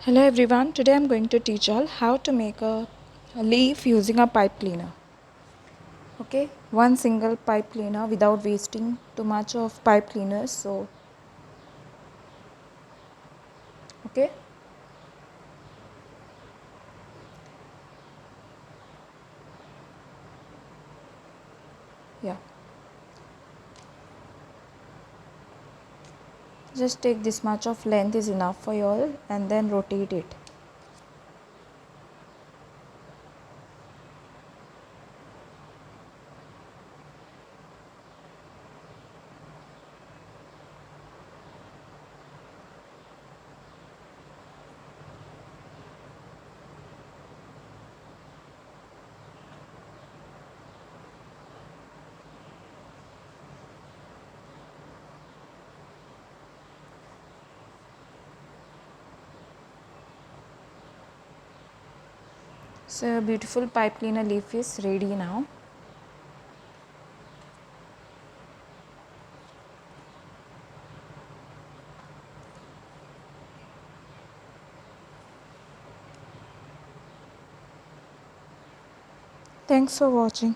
Hello everyone, today I'm going to teach all how to make a leaf using a pipe cleaner. Okay, one single pipe cleaner without wasting too much of pipe cleaners. Okay, yeah, just take this much of length is enough for you all and then rotate it. So, beautiful pipe cleaner leaf is ready now. Thanks for watching.